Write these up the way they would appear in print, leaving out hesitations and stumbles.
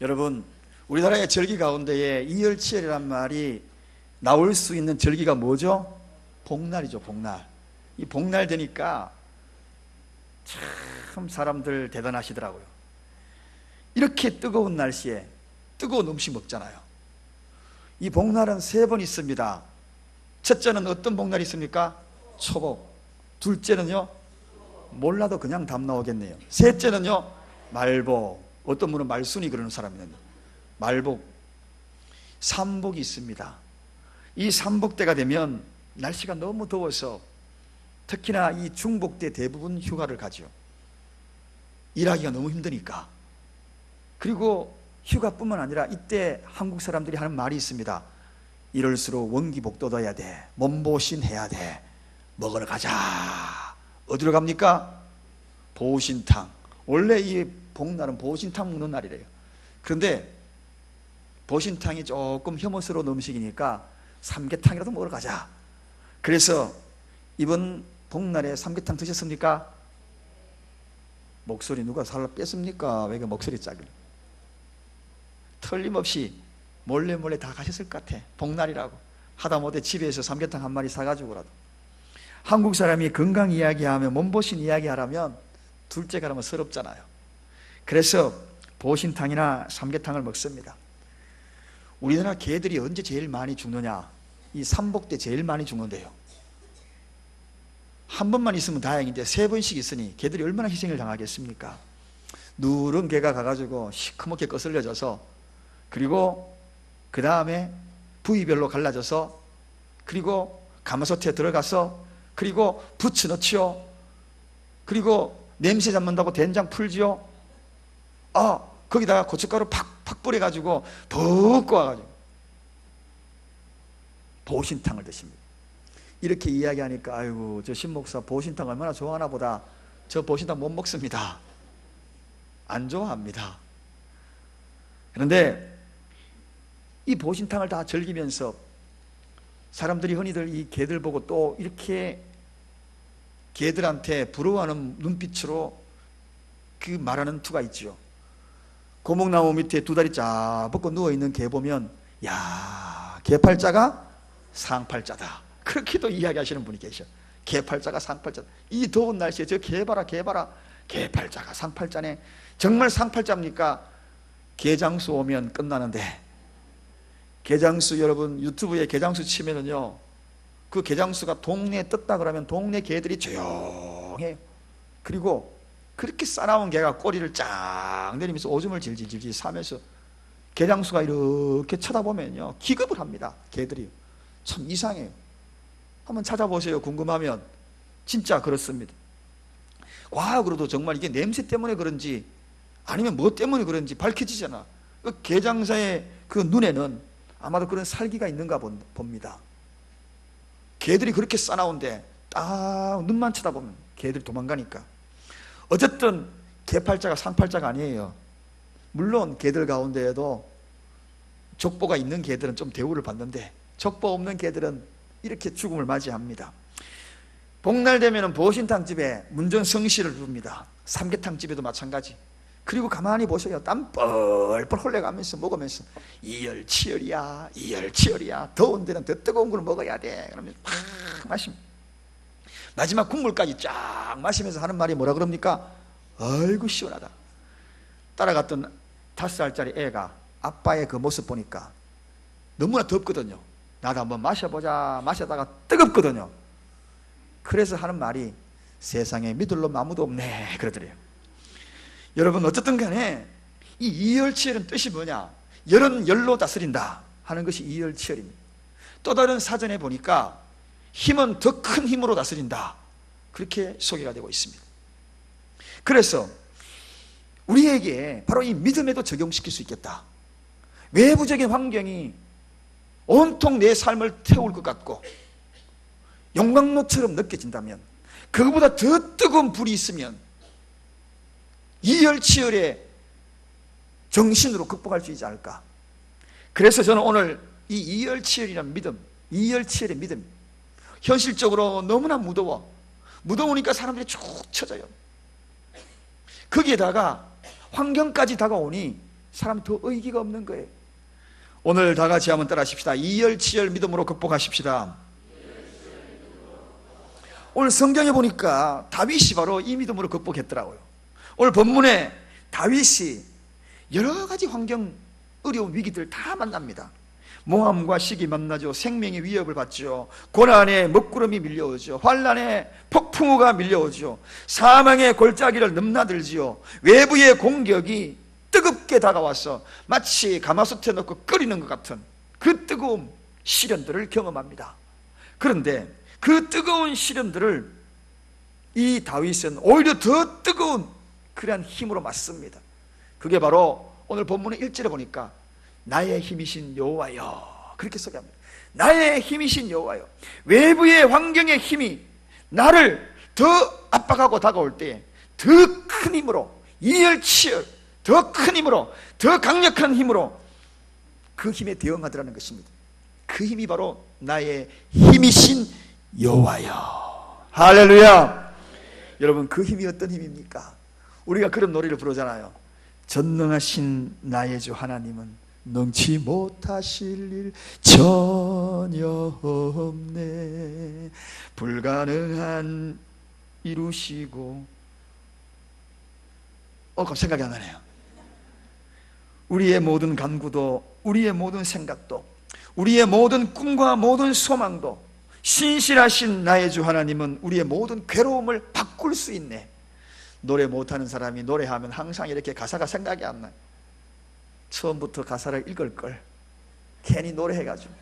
여러분, 우리나라의 절기 가운데에 이열치열이란 말이 나올 수 있는 절기가 뭐죠? 복날이죠. 복날. 이 복날 되니까 참 사람들 대단하시더라고요. 이렇게 뜨거운 날씨에 뜨거운 음식 먹잖아요. 이 복날은 3번 있습니다. 첫째는 어떤 복날이 있습니까? 초복. 둘째는요? 몰라도 그냥 답 나오겠네요. 셋째는요? 말복. 어떤 분은 말순이 그러는 사람이 있는데 말복. 삼복이 있습니다. 이 삼복 때가 되면 날씨가 너무 더워서 특히나 이 중복 때 대부분 휴가를 가죠. 일하기가 너무 힘드니까. 그리고 휴가뿐만 아니라 이때 한국 사람들이 하는 말이 있습니다. 이럴수록 원기복 돋아야 돼. 몸보신 해야 돼. 먹으러 가자. 어디로 갑니까? 보신탕. 원래 이 복날은 보신탕 먹는 날이래요. 그런데 보신탕이 조금 혐오스러운 음식이니까 삼계탕이라도 먹으러 가자. 그래서 이번 복날에 삼계탕 드셨습니까? 목소리 누가 살라 뺐습니까? 왜 그 목소리 작은? 틀림없이 몰래 다 가셨을 것 같아. 복날이라고. 하다못해 집에서 삼계탕 한 마리 사가지고라도. 한국 사람이 건강 이야기하면 몸보신 이야기하라면 둘째가 라면 서럽잖아요. 그래서 보신탕이나 삼계탕을 먹습니다. 우리나라 개들이 언제 제일 많이 죽느냐? 이 삼복 때 제일 많이 죽는데요. 한 번만 있으면 다행인데 3번씩 있으니 개들이 얼마나 희생을 당하겠습니까? 누런 개가 가가지고 시커멓게 거슬려져서, 그리고 그 다음에 부위별로 갈라져서, 그리고 가마솥에 들어가서, 그리고 부쳐 넣지요. 그리고 냄새 잡는다고 된장 풀지요. 거기다가 고춧가루 팍팍 뿌려가지고 푹 구워가지고 보신탕을 드십니다. 이렇게 이야기하니까 아이고 저 신목사 보신탕 얼마나 좋아하나 보다. 저 보신탕 못 먹습니다. 안 좋아합니다. 그런데 이 보신탕을 다 즐기면서 사람들이 흔히들 이 개들 보고 또 이렇게 개들한테 부러워하는 눈빛으로 그 말하는 투가 있죠. 고목나무 밑에 2다리 쫙 뻗고 누워있는 개 보면 야, 개팔자가 상팔자다. 그렇게도 이야기하시는 분이 계셔. 개팔자가 상팔자다. 이 더운 날씨에 저 개 봐라 개팔자가 상팔자네. 정말 상팔자입니까? 개장수 오면 끝나는데, 개장수 여러분 유튜브에 개장수 치면은요, 그 개장수가 동네에 떴다 그러면 동네 개들이 조용해요. 그리고 그렇게 싸나운 개가 꼬리를 쫙 내리면서 오줌을 질질질질 싸면서 개장수가 이렇게 쳐다보면요 기겁을 합니다. 개들이 참 이상해요. 한번 찾아보세요. 궁금하면. 진짜 그렇습니다. 과학으로도 정말 이게 냄새 때문에 그런지 아니면 뭐 때문에 그런지 밝혀지잖아. 그 개장사의 그 눈에는 아마도 그런 살기가 있는가 봅니다. 개들이 그렇게 싸나운데 딱 눈만 쳐다보면 개들이 도망가니까. 어쨌든 개팔자가 상팔자가 아니에요. 물론 개들 가운데에도 족보가 있는 개들은 좀 대우를 받는데 족보 없는 개들은 이렇게 죽음을 맞이합니다. 복날 되면 보신탕집에 문전성시를 부릅니다. 삼계탕집에도 마찬가지. 그리고 가만히 보세요. 땀 뻘뻘 흘려가면서 먹으면서 이열치열이야 더운 데는 더 뜨거운 걸 먹어야 돼. 그러면 팍 마십니다. 마지막 국물까지 쫙 마시면서 하는 말이 뭐라 그럽니까? 아이고 시원하다. 따라갔던 5살짜리 애가 아빠의 그 모습 보니까 너무나 덥거든요. 나도 한번 마셔보자. 마시다가 뜨겁거든요. 그래서 하는 말이 세상에 믿을 놈 아무도 없네 그러더래요. 여러분 어쨌든 간에 이 이열치열은 뜻이 뭐냐? 열은 열로 다스린다 하는 것이 이열치열입니다. 또 다른 사전에 보니까 힘은 더 큰 힘으로 다스린다 그렇게 소개가 되고 있습니다. 그래서 우리에게 바로 이 믿음에도 적용시킬 수 있겠다. 외부적인 환경이 온통 내 삶을 태울 것 같고 용광로처럼 느껴진다면, 그거보다 더 뜨거운 불이 있으면 이열치열의 정신으로 극복할 수 있지 않을까. 그래서 저는 오늘 이 이열치열이라는 믿음, 이열치열의 믿음, 현실적으로 너무나 무더우니까 사람들이 축 처져요. 거기에다가 환경까지 다가오니 사람 더 의기가 없는 거예요. 오늘 다 같이 한번 따라 하십시다. 이열치열 믿음으로 극복하십시다. 오늘 성경에 보니까 다윗이 바로 이 믿음으로 극복했더라고요. 오늘 본문에 다윗이 여러 가지 환경, 어려운 위기들 다 만납니다. 모함과 시기 만나죠. 생명의 위협을 받죠. 고난의 먹구름이 밀려오죠. 환난의 폭풍우가 밀려오죠. 사망의 골짜기를 넘나들지요. 외부의 공격이 뜨겁게 다가와서 마치 가마솥에 넣고 끓이는 것 같은 그 뜨거운 시련들을 경험합니다. 그런데 그 뜨거운 시련들을 이 다윗은 오히려 더 뜨거운 그러한 힘으로 맞습니다. 그게 바로 오늘 본문의 1절에 보니까 나의 힘이신 여호와여, 그렇게 소개합니다. 나의 힘이신 여호와여. 외부의 환경의 힘이 나를 더 압박하고 다가올 때에 더 큰 힘으로, 이열치열 더 큰 힘으로, 더 강력한 힘으로 그 힘에 대응하더라는 것입니다. 그 힘이 바로 나의 힘이신 여호와여. 할렐루야. 여러분, 그 힘이 어떤 힘입니까? 우리가 그런 노래를 부르잖아요. 전능하신 나의 주 하나님은 능치 못하실 일 전혀 없네. 불가능한 이루시고. 갑자기 생각이 안 나네요. 우리의 모든 간구도, 우리의 모든 생각도, 우리의 모든 꿈과 모든 소망도 신실하신 나의 주 하나님은 우리의 모든 괴로움을 바꿀 수 있네. 노래 못하는 사람이 노래하면 항상 이렇게 가사가 생각이 안 나요. 처음부터 가사를 읽을 걸 괜히 노래해가지고.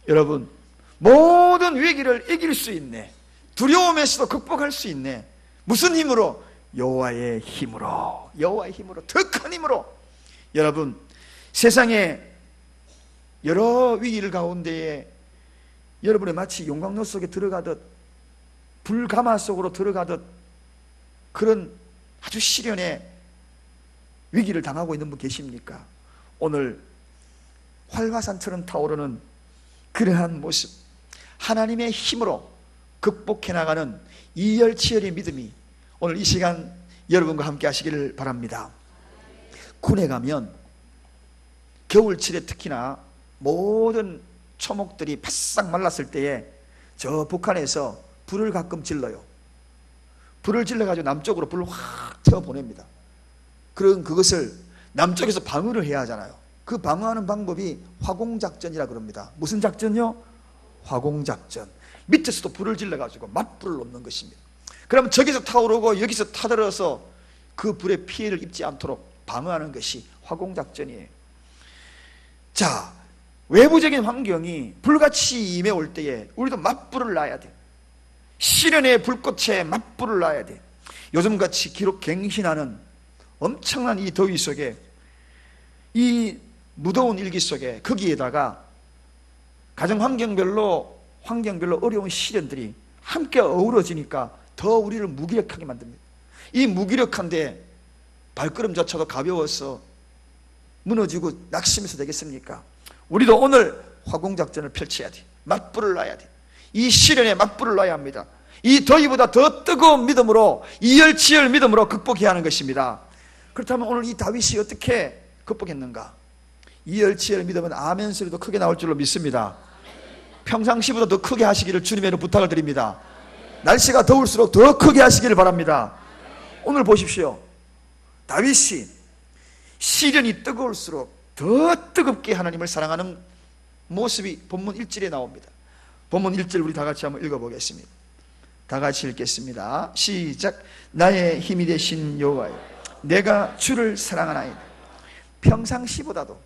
여러분, 모든 위기를 이길 수 있네. 두려움에서도 극복할 수 있네. 무슨 힘으로? 여호와의 힘으로. 여호와의 힘으로, 더 큰 힘으로. 여러분, 세상에 여러 위기를 가운데에 여러분이 마치 용광로 속에 들어가듯, 불가마 속으로 들어가듯 그런 아주 시련의 위기를 당하고 있는 분 계십니까? 오늘 활화산처럼 타오르는 그러한 모습, 하나님의 힘으로 극복해 나가는 이열치열의 믿음이 오늘 이 시간 여러분과 함께 하시기를 바랍니다. 군에 가면 겨울철에 특히나 모든 초목들이 바싹 말랐을 때에 저 북한에서 불을 가끔 질러요. 불을 질러가지고 남쪽으로 불을 확 채워 보냅니다. 그럼 그것을 남쪽에서 방어를 해야 하잖아요. 그 방어하는 방법이 화공작전이라 그럽니다. 무슨 작전요? 화공작전. 밑에서도 불을 질러가지고 맞불을 놓는 것입니다. 그럼 저기서 타오르고 여기서 타들어서 그 불의 피해를 입지 않도록 방어하는 것이 화공작전이에요. 자, 외부적인 환경이 불같이 임해올 때에 우리도 맞불을 놔야 돼. 시련의 불꽃에 맞불을 놔야 돼. 요즘같이 기록 갱신하는 엄청난 이 더위 속에, 이 무더운 일기 속에, 거기에다가 가정 환경별로 어려운 시련들이 함께 어우러지니까 더 우리를 무기력하게 만듭니다. 이 무기력한데 발걸음조차도 가벼워서 무너지고 낙심해서 되겠습니까? 우리도 오늘 화공작전을 펼쳐야 돼. 맞불을 놔야 돼. 이 시련에 맞불을 놔야 합니다. 이 더위보다 더 뜨거운 믿음으로, 이열치열 믿음으로 극복해야 하는 것입니다. 그렇다면 오늘 이 다윗이 어떻게 극복했는가? 이열치열 믿음은 아멘 소리도 크게 나올 줄로 믿습니다. 평상시보다 더 크게 하시기를 주님의 부탁을 드립니다. 날씨가 더울수록 더 크게 하시기를 바랍니다. 오늘 보십시오. 다윗이 시련이 뜨거울수록 더 뜨겁게 하나님을 사랑하는 모습이 본문 1절에 나옵니다. 본문 1절 우리 다 같이 한번 읽어보겠습니다. 다 같이 읽겠습니다. 시작. 나의 힘이 되신 여호와여, 내가 주를 사랑하나이다. 평상시보다도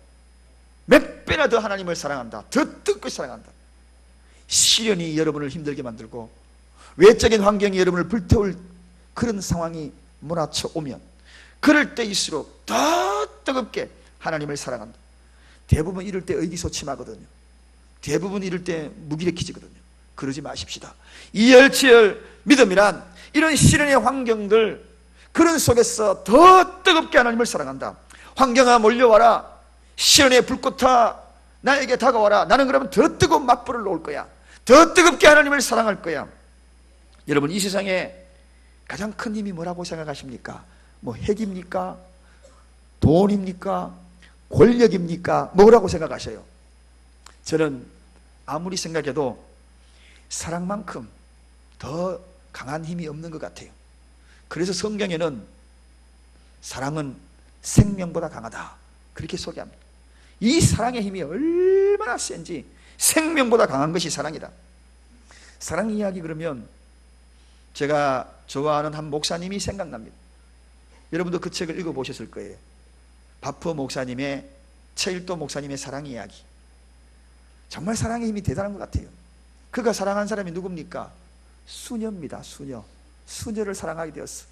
몇 배나 더 하나님을 사랑한다. 더 뜨겁게 사랑한다. 시련이 여러분을 힘들게 만들고 외적인 환경이 여러분을 불태울 그런 상황이 몰아쳐 오면 그럴 때일수록 더 뜨겁게 하나님을 사랑한다. 대부분 이럴 때 의기소침하거든요. 대부분 이럴 때 무기력해지거든요. 그러지 마십시다. 이열치열 믿음이란 이런 시련의 환경들, 그런 속에서 더 뜨겁게 하나님을 사랑한다. 환경아 몰려와라. 시련의 불꽃아 나에게 다가와라. 나는 그러면 더 뜨거운 맞불을 놓을 거야. 더 뜨겁게 하나님을 사랑할 거야. 여러분, 이 세상에 가장 큰 힘이 뭐라고 생각하십니까? 뭐 핵입니까? 돈입니까? 권력입니까? 뭐라고 생각하셔요? 저는 아무리 생각해도 사랑만큼 더 강한 힘이 없는 것 같아요. 그래서 성경에는 사랑은 생명보다 강하다 그렇게 소개합니다. 이 사랑의 힘이 얼마나 센지 생명보다 강한 것이 사랑이다. 사랑 이야기 그러면 제가 좋아하는 한 목사님이 생각납니다. 여러분도 그 책을 읽어보셨을 거예요. 바프 목사님의, 최일도 목사님의 사랑 이야기. 정말 사랑의 힘이 대단한 것 같아요. 그가 사랑한 사람이 누굽니까? 수녀입니다. 수녀. 수녀를 사랑하게 되었어.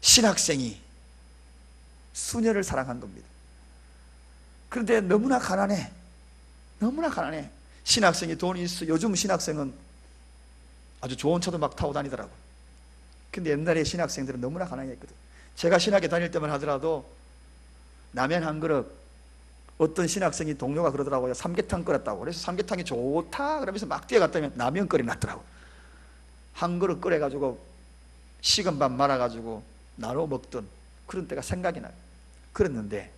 신학생이 수녀를 사랑한 겁니다. 그런데 너무나 가난해. 너무나 가난해. 신학생이 돈이 있어. 요즘 신학생은 아주 좋은 차도 막 타고 다니더라고요. 근데 옛날에 신학생들은 너무나 가난했거든. 제가 신학에 다닐 때만 하더라도 라면 한 그릇, 어떤 신학생이 동료가 그러더라고요. 삼계탕 끓였다고. 그래서 삼계탕이 좋다 그러면서 막 뛰어갔다면 라면 끓이 났더라고요. 한 그릇 끓여가지고 식은 밥 말아가지고 나눠 먹던 그런 때가 생각이 나요. 그랬는데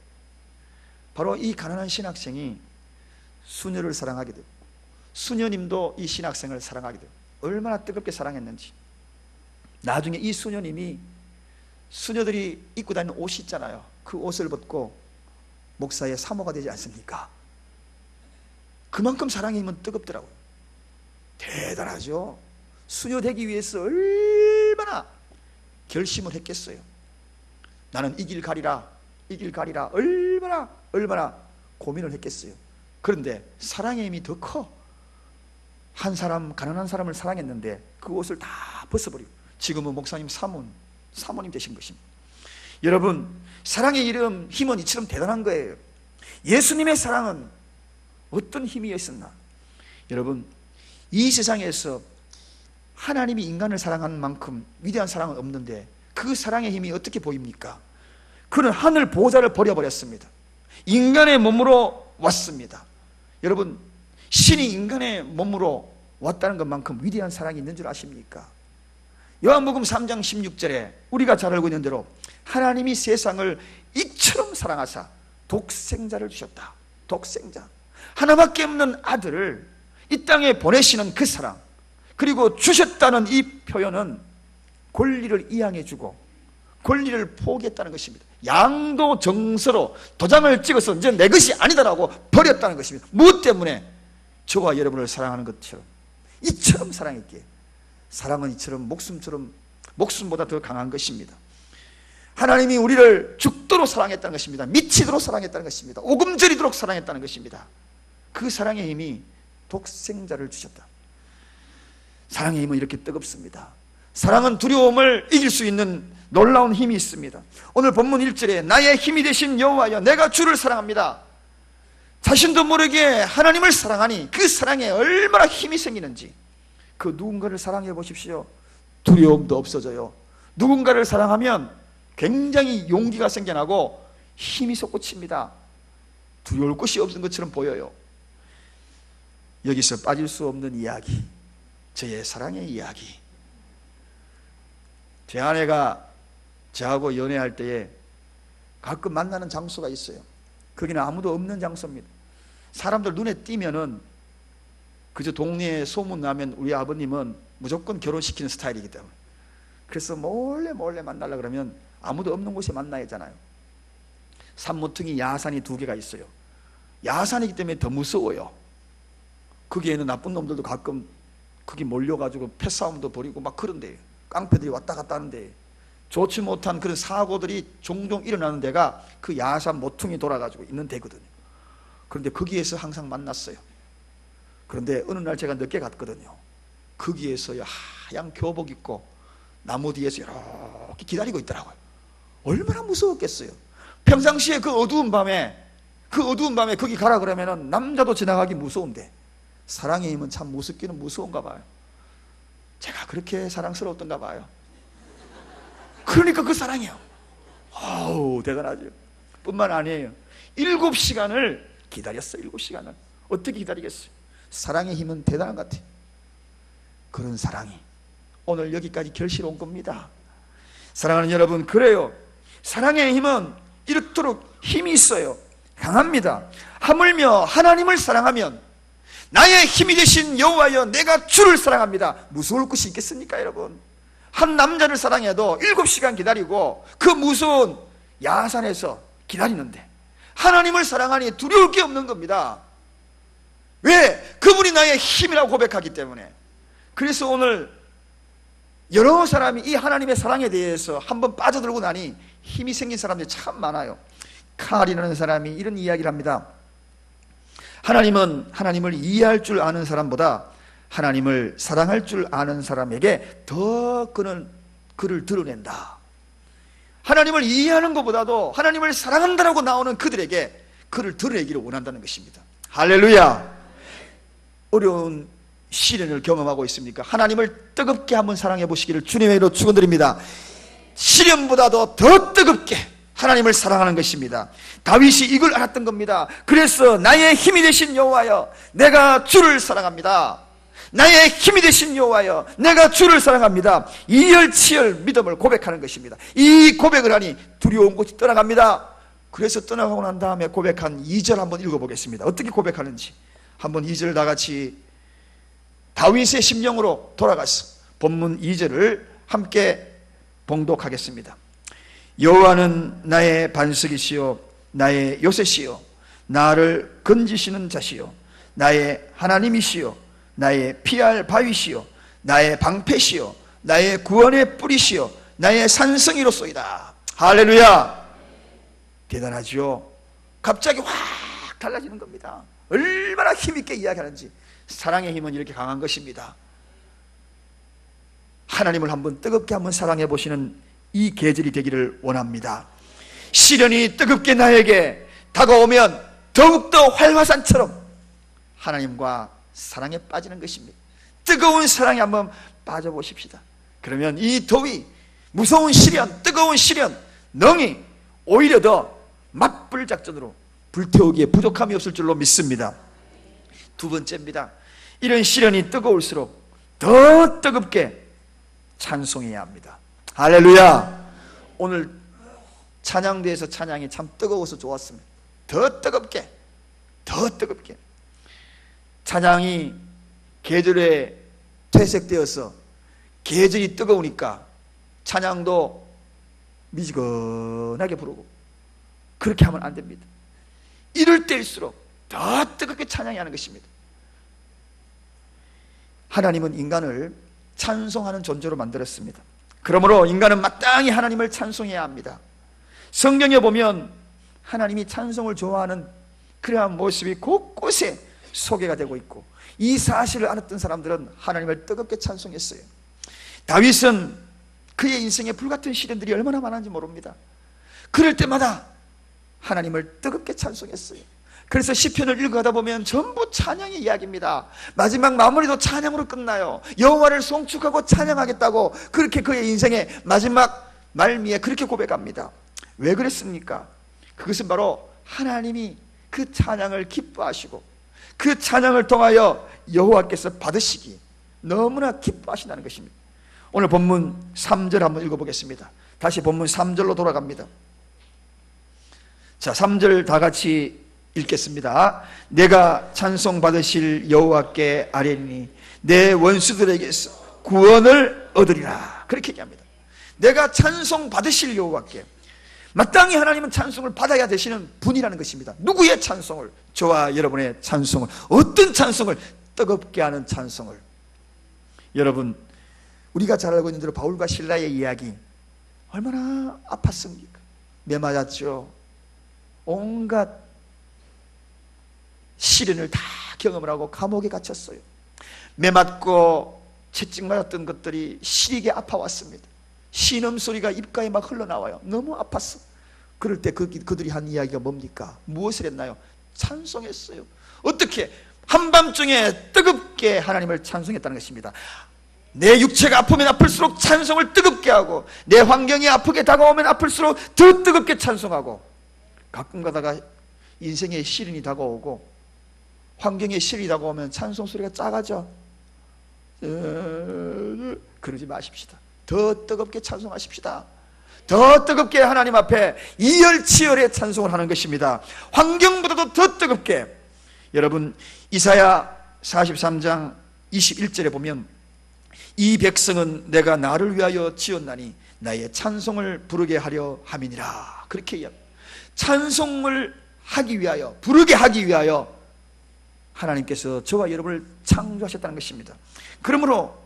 바로 이 가난한 신학생이 수녀를 사랑하게 되고 수녀님도 이 신학생을 사랑하게 되고 얼마나 뜨겁게 사랑했는지. 나중에 이 수녀님이 수녀들이 입고 다니는 옷이 있잖아요. 그 옷을 벗고 목사의 사모가 되지 않습니까? 그만큼 사랑의 힘은 뜨겁더라고요. 대단하죠. 수녀 되기 위해서 얼마나 결심을 했겠어요. 나는 이 길 가리라, 이 길 가리라 얼마나 고민을 했겠어요. 그런데 사랑의 힘이 더 커. 한 사람, 가난한 사람을 사랑했는데 그 옷을 다 벗어버리고 지금은 목사님 사모님 되신 것입니다. 여러분, 사랑의 이름, 힘은 이처럼 대단한 거예요. 예수님의 사랑은 어떤 힘이 있었나? 여러분, 이 세상에서 하나님이 인간을 사랑하는 만큼 위대한 사랑은 없는데 그 사랑의 힘이 어떻게 보입니까? 그는 하늘 보좌를 버려버렸습니다. 인간의 몸으로 왔습니다. 여러분, 신이 인간의 몸으로 왔다는 것만큼 위대한 사랑이 있는 줄 아십니까? 요한복음 3장 16절에 우리가 잘 알고 있는 대로 하나님이 세상을 이처럼 사랑하사 독생자를 주셨다. 독생자, 하나밖에 없는 아들을 이 땅에 보내시는 그 사랑, 그리고 주셨다는 이 표현은 권리를 이양해 주고 권리를 포기했다는 것입니다. 양도 정서로 도장을 찍어서 이제 내 것이 아니다라고 버렸다는 것입니다. 무엇 때문에? 저와 여러분을 사랑하는 것처럼 이처럼 사랑했기에. 사랑은 이처럼 목숨보다 더 강한 것입니다. 하나님이 우리를 죽도록 사랑했다는 것입니다. 미치도록 사랑했다는 것입니다. 오금저리도록 사랑했다는 것입니다. 그 사랑의 힘이 독생자를 주셨다. 사랑의 힘은 이렇게 뜨겁습니다. 사랑은 두려움을 이길 수 있는 놀라운 힘이 있습니다. 오늘 본문 1절에 나의 힘이 되신 여호와여 내가 주를 사랑합니다. 자신도 모르게 하나님을 사랑하니 그 사랑에 얼마나 힘이 생기는지. 그 누군가를 사랑해 보십시오. 두려움도 없어져요. 누군가를 사랑하면 굉장히 용기가 생겨나고 힘이 솟구칩니다. 두려울 것이 없는 것처럼 보여요. 여기서 빠질 수 없는 이야기, 저의 사랑의 이야기. 제 아내가 저하고 연애할 때에 가끔 만나는 장소가 있어요. 거기는 아무도 없는 장소입니다. 사람들 눈에 띄면은 그저 동네에 소문나면 우리 아버님은 무조건 결혼시키는 스타일이기 때문에, 그래서 몰래 만나려고 그러면 아무도 없는 곳에 만나야 하잖아요. 산모퉁이 야산이 2개가 있어요. 야산이기 때문에 더 무서워요. 거기에는 나쁜 놈들도 가끔 거기 몰려가지고 패싸움도 벌이고 막 그런데 깡패들이 왔다 갔다 하는데 좋지 못한 그런 사고들이 종종 일어나는 데가 그 야산 모퉁이 돌아가지고 있는 데거든요. 그런데 거기에서 항상 만났어요. 그런데 어느 날 제가 늦게 갔거든요. 거기에서요 하얀 교복 입고 나무 뒤에서 이렇게 기다리고 있더라고요. 얼마나 무서웠겠어요. 평상시에 그 어두운 밤에 거기 가라 그러면은 남자도 지나가기 무서운데 사랑의 힘은 참 무섭기는 무서운가 봐요. 제가 그렇게 사랑스러웠던가 봐요. 그러니까 그 사랑이요. 아우 대단하죠. 뿐만 아니에요. 7시간을 기다렸어요. 7시간을. 어떻게 기다리겠어요? 사랑의 힘은 대단한 것 같아요. 그런 사랑이 오늘 여기까지 결실 온 겁니다. 사랑하는 여러분, 그래요. 사랑의 힘은 이렇도록 힘이 있어요. 강합니다. 하물며 하나님을 사랑하면 나의 힘이 되신 여호와여 내가 주를 사랑합니다. 무서울 것이 있겠습니까 여러분? 한 남자를 사랑해도 7시간 기다리고 그 무서운 야산에서 기다리는데 하나님을 사랑하니 두려울 게 없는 겁니다. 왜? 그분이 나의 힘이라고 고백하기 때문에. 그래서 오늘 여러 사람이 이 하나님의 사랑에 대해서 한번 빠져들고 나니 힘이 생긴 사람들이 참 많아요. 칼이라는 사람이 이런 이야기를 합니다. 하나님은 하나님을 이해할 줄 아는 사람보다 하나님을 사랑할 줄 아는 사람에게 더 그를 드러낸다. 하나님을 이해하는 것보다도 하나님을 사랑한다라고 나오는 그들에게 그를 드러내기를 원한다는 것입니다. 할렐루야. 어려운 시련을 경험하고 있습니까? 하나님을 뜨겁게 한번 사랑해 보시기를 주님의 이름으로 축원드립니다. 시련보다도 더 뜨겁게 하나님을 사랑하는 것입니다. 다윗이 이걸 알았던 겁니다. 그래서 나의 힘이 되신 여호와여 내가 주를 사랑합니다. 나의 힘이 되신 여호와여 내가 주를 사랑합니다. 이열치열 믿음을 고백하는 것입니다. 이 고백을 하니 두려운 곳이 떠나갑니다. 그래서 떠나가고 난 다음에 고백한 2절 한번 읽어보겠습니다. 어떻게 고백하는지 한번 2절 다 같이 다윗의 심령으로 돌아가서 본문 2절을 함께 봉독하겠습니다. 여호와는 나의 반석이시요 나의 요새시요 나를 건지시는 자시요 나의 하나님이시요 나의 피할 바위시요 나의 방패시요 나의 구원의 뿌리시요 나의 산성이로소이다. 할렐루야. 대단하죠. 갑자기 확 달라지는 겁니다. 얼마나 힘있게 이야기하는지. 사랑의 힘은 이렇게 강한 것입니다. 하나님을 한번 뜨겁게 한번 사랑해 보시는 이 계절이 되기를 원합니다. 시련이 뜨겁게 나에게 다가오면 더욱더 활화산처럼 하나님과 사랑에 빠지는 것입니다. 뜨거운 사랑에 한번 빠져보십시다. 그러면 이 더위, 무서운 시련, 뜨거운 시련, 능히 오히려 더 맞불 작전으로 불태우기에 부족함이 없을 줄로 믿습니다. 두 번째입니다. 이런 시련이 뜨거울수록 더 뜨겁게 찬송해야 합니다. 할렐루야. 오늘 찬양대에서 찬양이 참 뜨거워서 좋았습니다. 더 뜨겁게, 더 뜨겁게. 찬양이 계절에 퇴색되어서 계절이 뜨거우니까 찬양도 미지근하게 부르고 그렇게 하면 안 됩니다. 이럴 때일수록 더 뜨겁게 찬양해야 하는 것입니다. 하나님은 인간을 찬송하는 존재로 만들었습니다. 그러므로 인간은 마땅히 하나님을 찬송해야 합니다. 성경에 보면 하나님이 찬송을 좋아하는 그러한 모습이 곳곳에 소개가 되고 있고 이 사실을 알았던 사람들은 하나님을 뜨겁게 찬송했어요. 다윗은 그의 인생에 불같은 시련들이 얼마나 많은지 모릅니다. 그럴 때마다 하나님을 뜨겁게 찬송했어요. 그래서 시편을 읽어가다 보면 전부 찬양의 이야기입니다. 마지막 마무리도 찬양으로 끝나요. 여호와를 송축하고 찬양하겠다고 그렇게 그의 인생의 마지막 말미에 그렇게 고백합니다. 왜 그랬습니까? 그것은 바로 하나님이 그 찬양을 기뻐하시고 그 찬양을 통하여 여호와께서 받으시기 너무나 기뻐하신다는 것입니다. 오늘 본문 3절 한번 읽어보겠습니다. 다시 본문 3절로 돌아갑니다. 자, 3절 다 같이 읽겠습니다. 내가 찬송 받으실 여호와께 아뢰니 내 원수들에게서 구원을 얻으리라. 그렇게 얘기합니다. 내가 찬송 받으실 여호와께, 마땅히 하나님은 찬송을 받아야 되시는 분이라는 것입니다. 누구의 찬송을? 저와 여러분의 찬송을. 어떤 찬송을? 뜨겁게 하는 찬송을. 여러분, 우리가 잘 알고 있는 대로 바울과 실라의 이야기 얼마나 아팠습니까? 매 맞았죠. 온갖 시련을 다 경험을 하고 감옥에 갇혔어요. 매 맞고 채찍 맞았던 것들이 시리게 아파왔습니다. 신음소리가 입가에 막 흘러나와요. 너무 아팠어. 그럴 때 그들이 한 이야기가 뭡니까? 무엇을 했나요? 찬송했어요. 어떻게? 한밤중에 뜨겁게 하나님을 찬송했다는 것입니다. 내 육체가 아프면 아플수록 찬송을 뜨겁게 하고 내 환경이 아프게 다가오면 아플수록 더 뜨겁게 찬송하고, 가끔 가다가 인생의 시련이 다가오고 환경의 시련이 다가오면 찬송 소리가 작아져. 그러지 마십시다. 더 뜨겁게 찬송하십시다. 더 뜨겁게 하나님 앞에 이열치열의 찬송을 하는 것입니다. 환경보다도 더 뜨겁게. 여러분, 이사야 43장 21절에 보면 이 백성은 내가 나를 위하여 지었나니 나의 찬송을 부르게 하려 함이니라. 그렇게 이야기합니다. 찬송을 하기 위하여, 부르게 하기 위하여 하나님께서 저와 여러분을 창조하셨다는 것입니다. 그러므로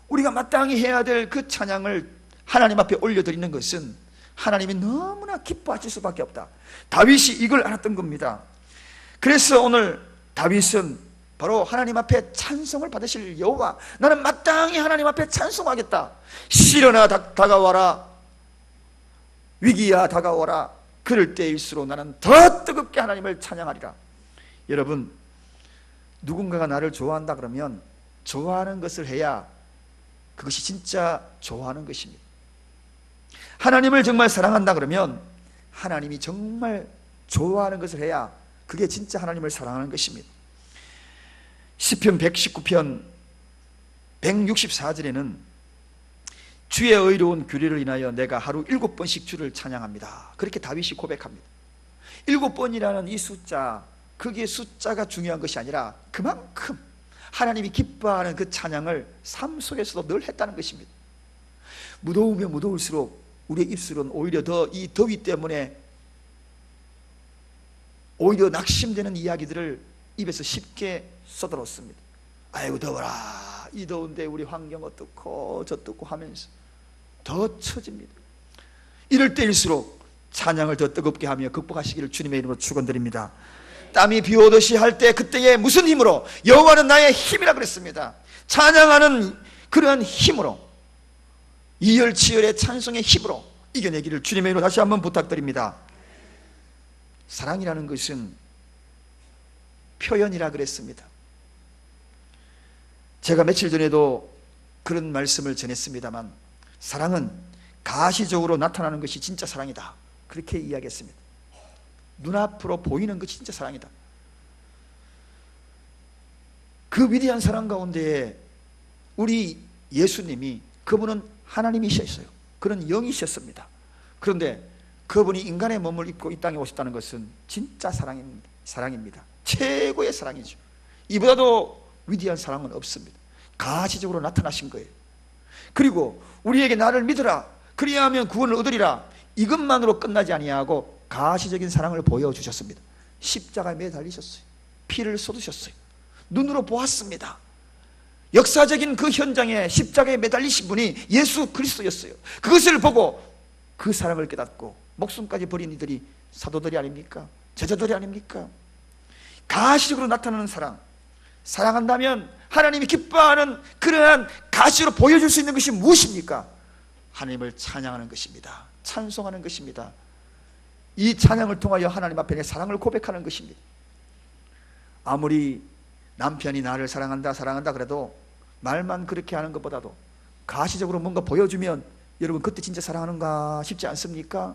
우리가 마땅히 해야 될 그 찬양을 하나님 앞에 올려드리는 것은 하나님이 너무나 기뻐하실 수밖에 없다. 다윗이 이걸 알았던 겁니다. 그래서 오늘 다윗은 바로 하나님 앞에 찬송을 받으실 여호와, 나는 마땅히 하나님 앞에 찬송하겠다. 시련아 다가와라, 위기야 다가와라, 그럴 때일수록 나는 더 뜨겁게 하나님을 찬양하리라. 여러분, 누군가가 나를 좋아한다 그러면 좋아하는 것을 해야 그것이 진짜 좋아하는 것입니다. 하나님을 정말 사랑한다 그러면 하나님이 정말 좋아하는 것을 해야 그게 진짜 하나님을 사랑하는 것입니다. 시편 119편 164절에는 주의 의로운 규례를 인하여 내가 하루 7번씩 주를 찬양합니다. 그렇게 다윗이 고백합니다. 7번이라는 이 숫자, 그게 숫자가 중요한 것이 아니라 그만큼 하나님이 기뻐하는 그 찬양을 삶 속에서도 늘 했다는 것입니다. 무더우면 무더울수록 우리의 입술은 오히려 더 이 더위 때문에 오히려 낙심되는 이야기들을 입에서 쉽게 쏟아놓습니다. 아이고 더워라, 이 더운데 우리 환경 어떻고 저떻고 하면서 더 처집니다. 이럴 때일수록 찬양을 더 뜨겁게 하며 극복하시기를 주님의 이름으로 축원드립니다. 땀이 비오듯이 할 때 그때에 무슨 힘으로? 여호와는 나의 힘이라 그랬습니다. 찬양하는 그러한 힘으로, 이열치열의 찬송의 힘으로 이겨내기를 주님의 이름으로 다시 한번 부탁드립니다. 사랑이라는 것은 표현이라 그랬습니다. 제가 며칠 전에도 그런 말씀을 전했습니다만, 사랑은 가시적으로 나타나는 것이 진짜 사랑이다, 그렇게 이야기했습니다. 눈앞으로 보이는 것이 진짜 사랑이다. 그 위대한 사랑 가운데 우리 예수님이, 그분은 하나님이셨어요. 그런 영이셨습니다. 그런데 그분이 인간의 몸을 입고 이 땅에 오셨다는 것은 진짜 사랑입니다. 최고의 사랑이죠. 이보다도 위대한 사랑은 없습니다. 가시적으로 나타나신 거예요. 그리고 우리에게 나를 믿으라, 그리하면 구원을 얻으리라, 이것만으로 끝나지 아니하고 가시적인 사랑을 보여주셨습니다. 십자가에 매달리셨어요. 피를 쏟으셨어요. 눈으로 보았습니다. 역사적인 그 현장에 십자가에 매달리신 분이 예수 그리스도였어요. 그것을 보고 그 사랑을 깨닫고 목숨까지 버린 이들이 사도들이 아닙니까? 제자들이 아닙니까? 가시적으로 나타나는 사랑, 사랑한다면 하나님이 기뻐하는 그러한 가시로 보여줄 수 있는 것이 무엇입니까? 하나님을 찬양하는 것입니다. 찬송하는 것입니다. 이 찬양을 통하여 하나님 앞에 내 사랑을 고백하는 것입니다. 아무리 남편이 나를 사랑한다 그래도 말만 그렇게 하는 것보다도 가시적으로 뭔가 보여주면 여러분 그때 진짜 사랑하는가 싶지 않습니까?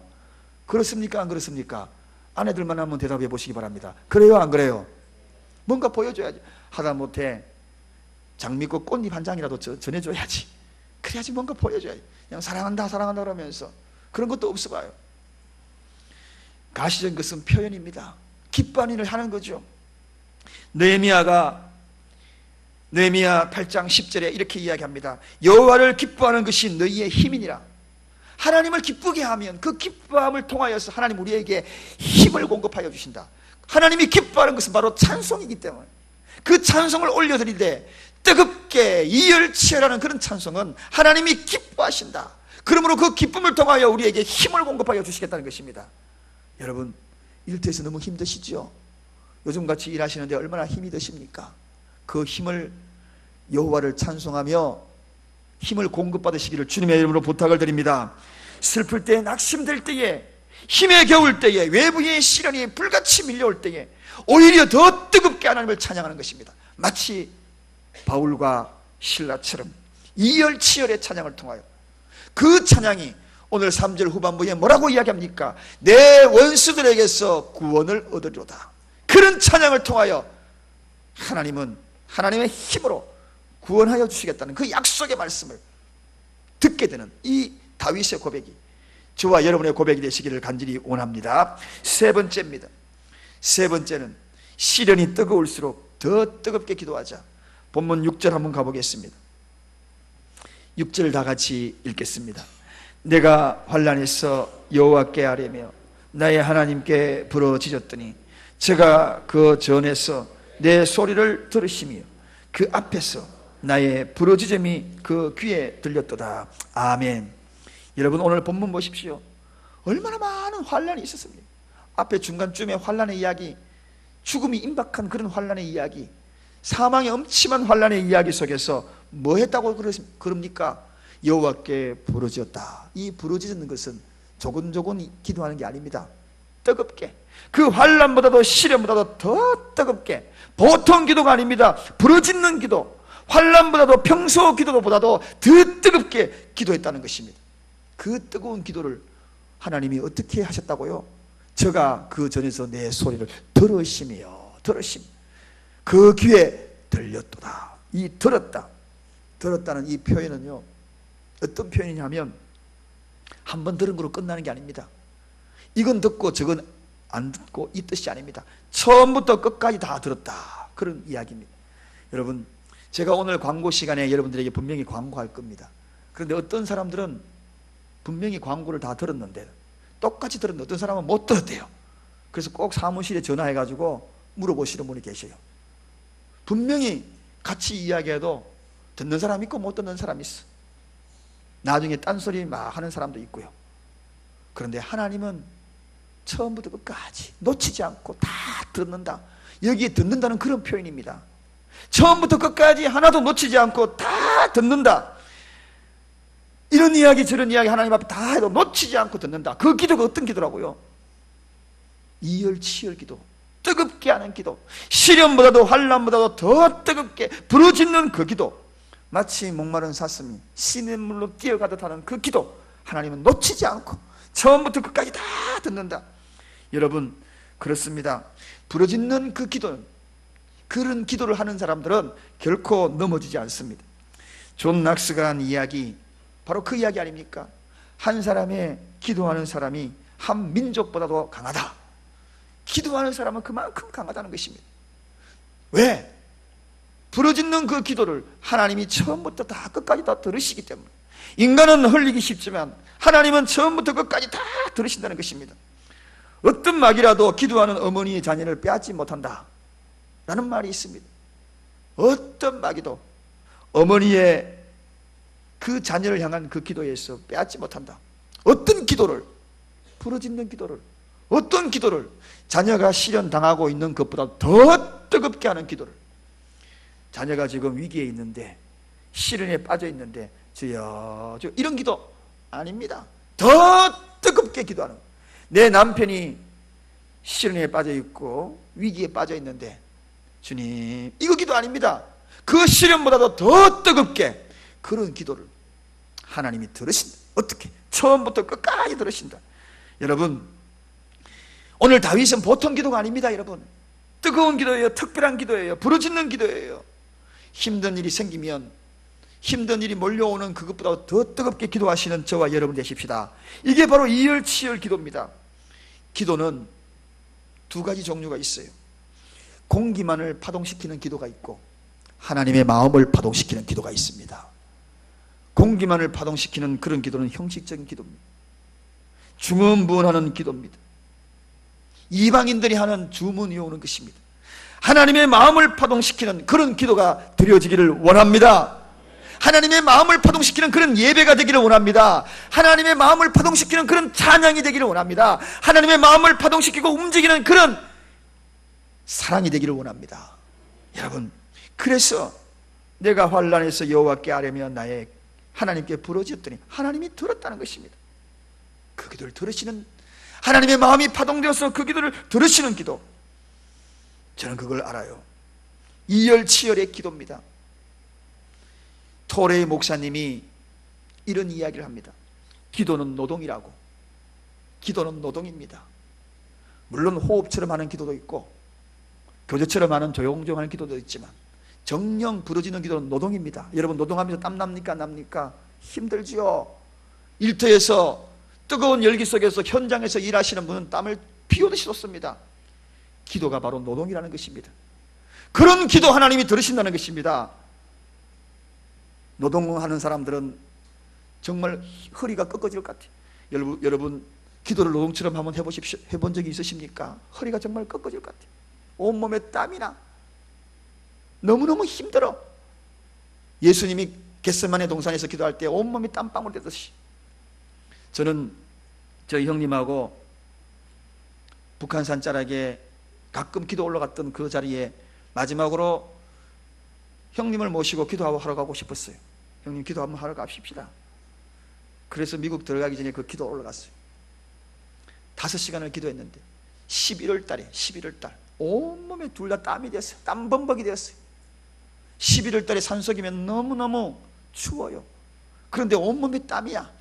그렇습니까? 안 그렇습니까? 아내들만 한번 대답해 보시기 바랍니다. 그래요, 안 그래요? 뭔가 보여줘야지. 하다못해 장미꽃 꽃잎 한 장이라도 전해줘야지. 그래야지 뭔가 보여줘야지. 그냥 사랑한다 그러면서 그런 것도 없어 봐요. 가시적인 것은 표현입니다. 기뻐하는 일을 하는 거죠. 느헤미야 8장 10절에 이렇게 이야기합니다. 여호와를 기뻐하는 것이 너희의 힘이니라. 하나님을 기쁘게 하면 그 기뻐함을 통하여서 하나님 우리에게 힘을 공급하여 주신다. 하나님이 기뻐하는 것은 바로 찬송이기 때문에 그 찬송을 올려드릴 때 뜨겁게 이열치열하는 그런 찬송은 하나님이 기뻐하신다. 그러므로 그 기쁨을 통하여 우리에게 힘을 공급하여 주시겠다는 것입니다. 여러분, 일터에서 너무 힘드시죠? 요즘같이 일하시는데 얼마나 힘이 드십니까? 그 힘을, 여호와를 찬송하며 힘을 공급받으시기를 주님의 이름으로 부탁을 드립니다. 슬플 때, 낙심될 때에, 힘에 겨울 때에, 외부의 시련이 불같이 밀려올 때에 오히려 더 뜨겁게 하나님을 찬양하는 것입니다. 마치 바울과 실라처럼 이열치열의 찬양을 통하여, 그 찬양이 오늘 3절 후반부에 뭐라고 이야기합니까? 내 원수들에게서 구원을 얻으리로다. 그런 찬양을 통하여 하나님은 하나님의 힘으로 구원하여 주시겠다는 그 약속의 말씀을 듣게 되는 이 다윗의 고백이 저와 여러분의 고백이 되시기를 간절히 원합니다. 세 번째입니다. 세 번째는 시련이 뜨거울수록 더 뜨겁게 기도하자. 본문 6절 한번 가보겠습니다. 6절 다 같이 읽겠습니다. 내가 환난에서 여호와께 아뢰며 나의 하나님께 부르짖었더니 제가 그 전에서 내 소리를 들으시며 그 앞에서 나의 부르짖음이 그 귀에 들렸도다. 아멘. 여러분, 오늘 본문 보십시오. 얼마나 많은 환난이 있었습니까? 앞에 중간쯤에 환난의 이야기, 죽음이 임박한 그런 환난의 이야기, 사망의 엄침한 환난의 이야기 속에서 뭐 했다고 그럽니까? 여호와께 부르짖었다. 이 부르짖는 것은 조곤조곤 기도하는 게 아닙니다. 뜨겁게, 그 환난보다도 시련보다도 더 뜨겁게, 보통 기도가 아닙니다. 부르짖는 기도, 환난보다도 평소 기도보다도 더 뜨겁게 기도했다는 것입니다. 그 뜨거운 기도를 하나님이 어떻게 하셨다고요? 저가 그 전에서 내 소리를 들으시며 그 귀에 들렸도다. 이 들었다는 이 표현은요, 어떤 표현이냐면 한 번 들은 거로 끝나는 게 아닙니다. 이건 듣고 저건 안 듣고 이 뜻이 아닙니다. 처음부터 끝까지 다 들었다, 그런 이야기입니다. 여러분, 제가 오늘 광고 시간에 여러분들에게 분명히 광고할 겁니다. 그런데 어떤 사람들은 분명히 광고를 다 들었는데, 똑같이 들었는데 어떤 사람은 못 들었대요. 그래서 꼭 사무실에 전화해가지고 물어보시는 분이 계셔요. 분명히 같이 이야기해도 듣는 사람이 있고 못 듣는 사람이 있어. 나중에 딴소리 막 하는 사람도 있고요. 그런데 하나님은 처음부터 끝까지 놓치지 않고 다 듣는다. 여기에 듣는다는 그런 표현입니다. 처음부터 끝까지 하나도 놓치지 않고 다 듣는다. 이런 이야기 저런 이야기 하나님 앞에 다 해도 놓치지 않고 듣는다. 그 기도가 어떤 기도라고요? 이열치열 기도, 뜨겁게 하는 기도, 시련보다도 환난보다도 더 뜨겁게 부르짖는 그 기도, 마치 목마른 사슴이 시냇물로 뛰어가듯 하는 그 기도, 하나님은 놓치지 않고 처음부터 끝까지 다 듣는다. 여러분, 그렇습니다. 부르짖는 그 기도는, 그런 기도를 하는 사람들은 결코 넘어지지 않습니다. 존 낙스가 한 이야기, 바로 그 이야기 아닙니까? 한 사람의 기도하는 사람이 한 민족보다도 강하다. 기도하는 사람은 그만큼 강하다는 것입니다. 왜? 부르짖는 그 기도를 하나님이 처음부터 다 끝까지 다 들으시기 때문에. 인간은 흘리기 쉽지만 하나님은 처음부터 끝까지 다 들으신다는 것입니다. 어떤 막이라도 기도하는 어머니의 자녀를 빼앗지 못한다 라는 말이 있습니다. 어떤 막이도 어머니의 그 자녀를 향한 그 기도에서 빼앗지 못한다. 어떤 기도를, 부르짖는 기도를, 어떤 기도를, 자녀가 시련당하고 있는 것보다 더 뜨겁게 하는 기도를, 자녀가 지금 위기에 있는데, 시련에 빠져 있는데, 주여, 이런 기도 아닙니다. 더 뜨겁게 기도하는, 내 남편이 시련에 빠져 있고 위기에 빠져 있는데 주님, 이거 기도 아닙니다. 그 시련보다도 더 뜨겁게 그런 기도를 하나님이 들으신다. 어떻게? 처음부터 끝까지 들으신다. 여러분, 오늘 다윗은 보통 기도가 아닙니다. 여러분, 뜨거운 기도예요. 특별한 기도예요. 부르짖는 기도예요. 힘든 일이 생기면, 힘든 일이 몰려오는 그것보다 더 뜨겁게 기도하시는 저와 여러분 되십시다. 이게 바로 이열치열 기도입니다. 기도는 두 가지 종류가 있어요. 공기만을 파동시키는 기도가 있고 하나님의 마음을 파동시키는 기도가 있습니다. 공기만을 파동시키는 그런 기도는 형식적인 기도입니다. 중언부언하는 기도입니다. 이방인들이 하는 주문 외우는 것입니다. 하나님의 마음을 파동시키는 그런 기도가 드려지기를 원합니다. 하나님의 마음을 파동시키는 그런 예배가 되기를 원합니다. 하나님의 마음을 파동시키는 그런 찬양이 되기를 원합니다. 하나님의 마음을 파동시키고 움직이는 그런 사랑이 되기를 원합니다. 여러분, 그래서 내가 환난에서 여호와께 아뢰며 나의 하나님께 부르짖었더니 하나님이 들었다는 것입니다. 그 기도를 들으시는, 하나님의 마음이 파동되어서 그 기도를 들으시는 기도, 저는 그걸 알아요. 이열치열의 기도입니다. 토레이 목사님이 이런 이야기를 합니다. 기도는 노동이라고. 기도는 노동입니다. 물론 호흡처럼 하는 기도도 있고 교제처럼 하는 조용조용하는 기도도 있지만 정령 부르짖는 기도는 노동입니다. 여러분, 노동하면서 땀 납니까? 안 납니까? 힘들지요. 일터에서 뜨거운 열기 속에서 현장에서 일하시는 분은 땀을 피우듯이 쏟습니다. 기도가 바로 노동이라는 것입니다. 그런 기도 하나님이 들으신다는 것입니다. 노동하는 사람들은 정말 허리가 꺾어질 것 같아요. 여러분 기도를 노동처럼 한번 해보십시오. 해본 적이 있으십니까? 허리가 정말 꺾어질 것 같아요. 온몸에 땀이 나. 너무너무 힘들어. 예수님이 겟세마네 동산에서 기도할 때 온몸이 땀방울 되듯이. 저는 저희 형님하고 북한산 자락에 가끔 기도 올라갔던 그 자리에 마지막으로 형님을 모시고 기도하러 가고 싶었어요. 형님 기도 한번 하러 갑시다. 그래서 미국 들어가기 전에 그 기도 올라갔어요. 5시간을 기도했는데 11월 달에 온몸에 둘 다 땀이 됐어요. 땀범벅이 되었어요. 11월 달에 산속이면 너무너무 추워요. 그런데 온몸에 땀이야.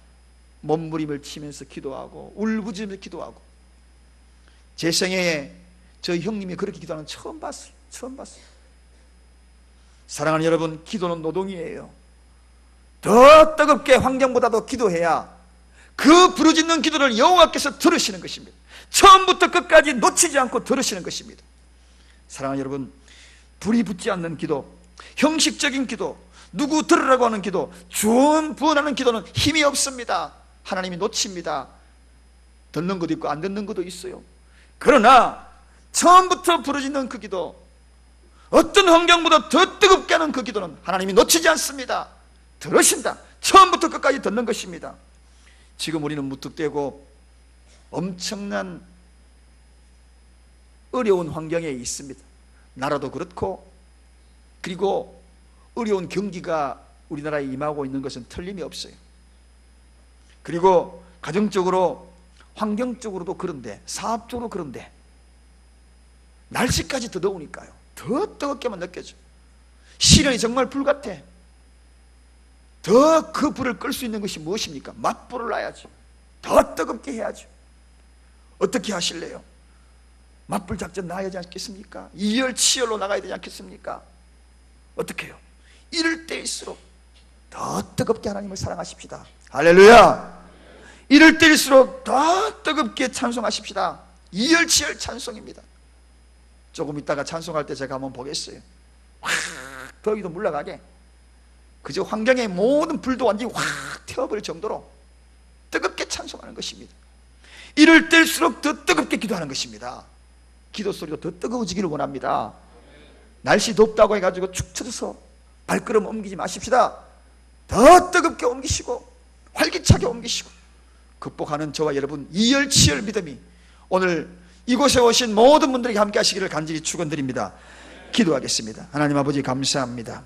몸부림을 치면서 기도하고 울부짖으면서 기도하고. 제 생애에 저희 형님이 그렇게 기도하는 거 처음 봤어요. 사랑하는 여러분, 기도는 노동이에요. 더 뜨겁게 환경보다도 기도해야 그 부르짖는 기도를 여호와께서 들으시는 것입니다. 처음부터 끝까지 놓치지 않고 들으시는 것입니다. 사랑하는 여러분, 불이 붙지 않는 기도, 형식적인 기도, 누구 들으라고 하는 기도, 부원하는 기도는 힘이 없습니다. 하나님이 놓칩니다. 듣는 것도 있고 안 듣는 것도 있어요. 그러나 처음부터 부르짖는 그 기도, 어떤 환경보다 더 뜨겁게 하는 그 기도는 하나님이 놓치지 않습니다. 들으신다. 처음부터 끝까지 듣는 것입니다. 지금 우리는 무턱대고 엄청난 어려운 환경에 있습니다. 나라도 그렇고, 그리고 어려운 경기가 우리나라에 임하고 있는 것은 틀림이 없어요. 그리고 가정적으로, 환경적으로도 그런데, 사업적으로 그런데, 날씨까지 더 더우니까요. 더 뜨겁게만 느껴져. 시련이 정말 불 같아. 더 그 불을 끌 수 있는 것이 무엇입니까? 맞불을 놔야죠. 더 뜨겁게 해야죠. 어떻게 하실래요? 맞불 작전 나야 되지 않겠습니까? 이열치열로 나가야 되지 않겠습니까? 어떻게 해요? 이럴 때일수록 더 뜨겁게 하나님을 사랑하십시다. 할렐루야! 이럴 때일수록 더 뜨겁게 찬송하십시다. 이열치열 찬송입니다. 조금 있다가 찬송할 때 제가 한번 보겠어요. 확 더위도 물러가게, 그저 환경의 모든 불도 완전히 확 태워버릴 정도로 뜨겁게 찬송하는 것입니다. 이럴 때일수록 더 뜨겁게 기도하는 것입니다. 기도 소리도 더 뜨거워지기를 원합니다. 날씨 덥다고 해가지고 축 처져서 발걸음 옮기지 마십시다. 더 뜨겁게 옮기시고 활기차게 옮기시고 극복하는 저와 여러분 이열치열 믿음이 오늘 이곳에 오신 모든 분들에게 함께 하시기를 간절히 축원드립니다. 기도하겠습니다. 하나님 아버지 감사합니다.